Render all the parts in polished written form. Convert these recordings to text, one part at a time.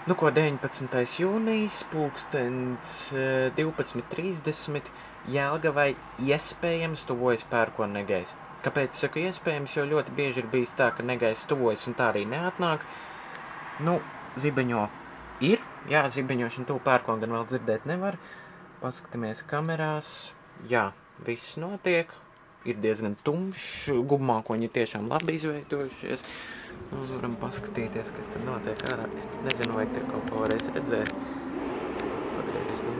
Nu ko, 19. jūnijas, pulkstens 12:30, Jelgavai iespējams tuvojas pērkona negaiss. Kāpēc saku iespējams, jo ļoti bieži ir bijis tā, ka negaiss tuvojas un tā arī neatnāk. Nu, zibeņo ir, jā, zibeņošana tuvu pērkona gan vēl dzirdēt nevar. Paskatāmies kamerās, jā, viss notiek, ir diezgan tumšs, gumākoņi ir tiešām labi izveidojušies. Mēs varam paskatīties, kas tad notiek ārā. Es nezinu, vai te kaut ko varēs redzēt.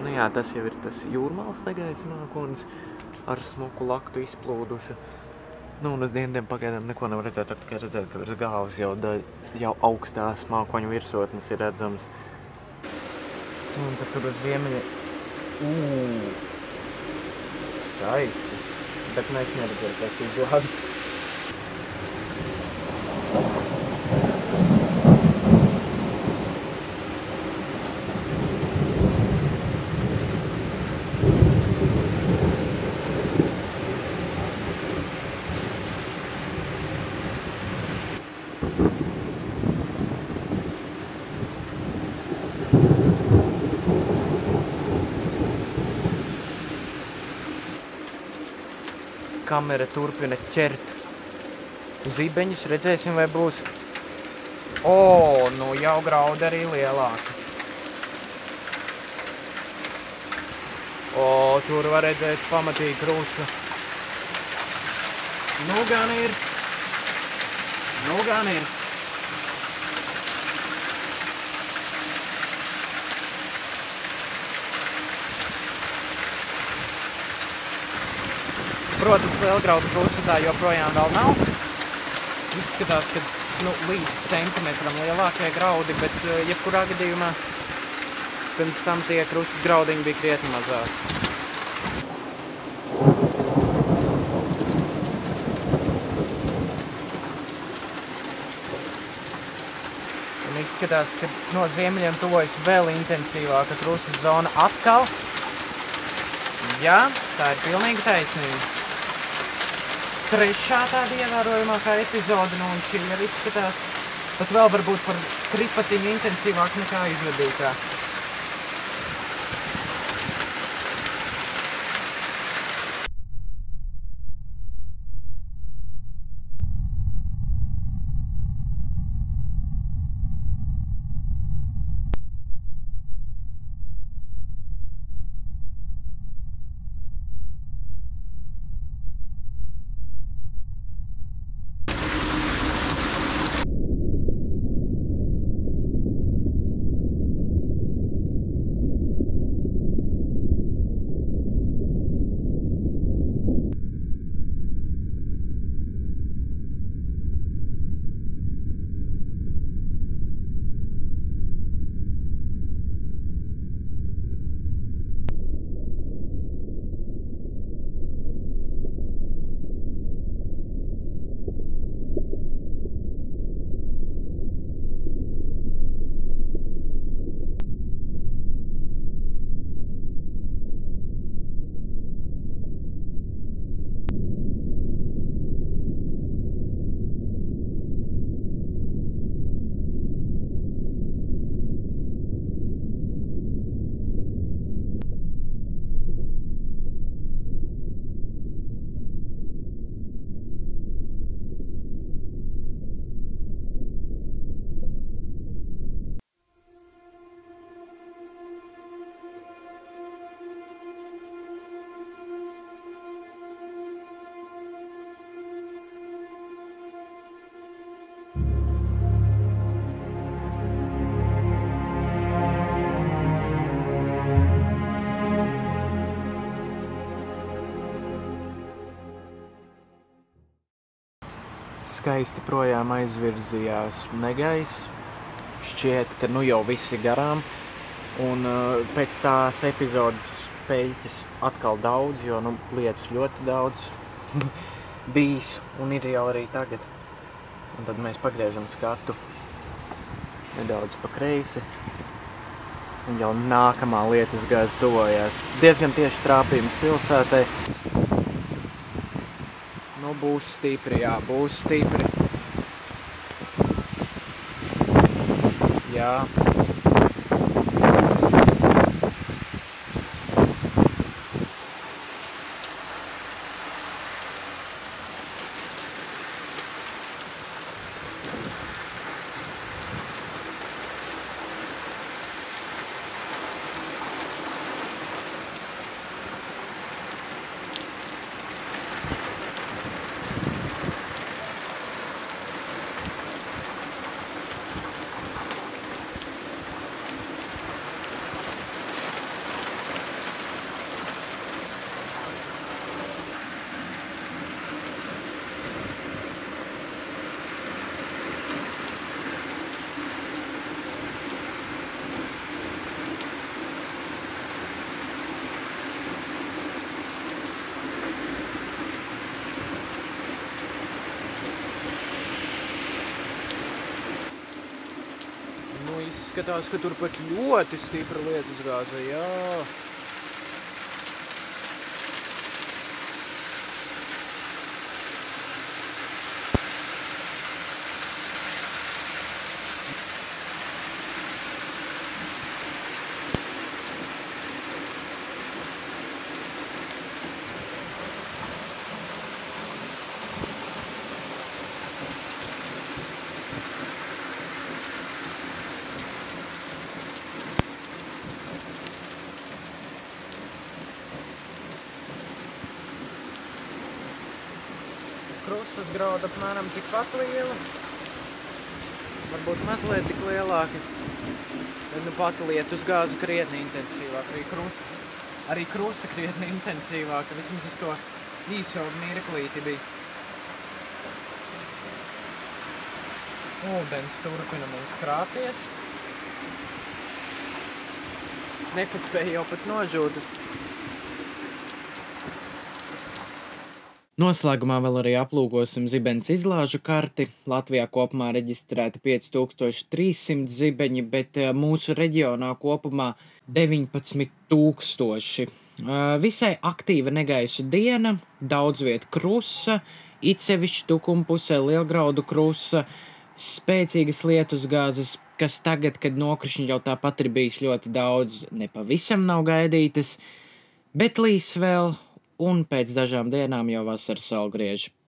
Nu jā, tas jau ir tas jūrmālas negaisa mākonis ar smuku laktu izplūdušu. Nu, un uz diendiem pagaidām neko nav redzēt, ar tikai redzēt, ka virs galvas jau augstās mākoņu virsotnes ir redzams. Un tad tur uz ziemeļa... Skaisti. Bet mēs neredzētu, kā šī izlāda. Kamera turpina ķert zibeņus, redzēsim, vai būs. Nu jau grauda arī lielāka. Tur var redzēt pamatīgi krusu. Nu gan ir. Protams, lielgraudu krusta tā joprojām vēl nav. Izskatās, ka līdz centimetram lielākie graudi, bet jebkurā gadījumā pirms tam tie krustas graudiņi bija krietni mazāk. Un izskatās, ka no ziemeļiem tuvojas vēl intensīvāka krustas zona atkal. Jā, tā ir pilnīgi taisnība. Trešā tāda ievērojamākā epizode, un šī arī izskatās pat vēl varbūt par tripatiņu intensīvāk nekā izvadītā. Skaisti projām aizvirzījās negaiss. Šķiet, ka nu jau visi garām. Un pēc tās epizodes peļķes atkal daudz, jo lietus ļoti daudz bijis un ir jau arī tagad. Un tad mēs pagriežam skatu nedaudz pa kreisi. Un jau nākamā lietus gaiss tuvojās. Diezgan tieši trāpījums pilsētai. Būs stipri, jā, būs stipri. Jā. izskatās, ka tur pat ļoti stipra lietusgāze, jā. Krusas grauda apmēram tikpat liela. Varbūt mazliet tik lielāki. Bet nu pati lietusgāze krietni intensīvāka. Arī krusa krietni intensīvāka. Vismaz uz to īso mirklīti bija. Ūdens turpina mums krāties. Nepaspēja jau pat nožūt. Noslēgumā vēl arī aplūkosim zibenes izlāžu karti. Latvijā kopumā reģistrēti 5300 zibeņi, bet mūsu reģionā kopumā 19 000. Visai aktīva negaisu diena, daudz viet krusa, it sevišķi Tukuma pusē Lielgraudu krusa, spēcīgas lietusgāzes, kas tagad, kad nokrišņi jau tāpat ir bijis ļoti daudz, nepavisam nav gaidītas, bet līs vēl. Un pēc dažām dienām jau vasaras saule griež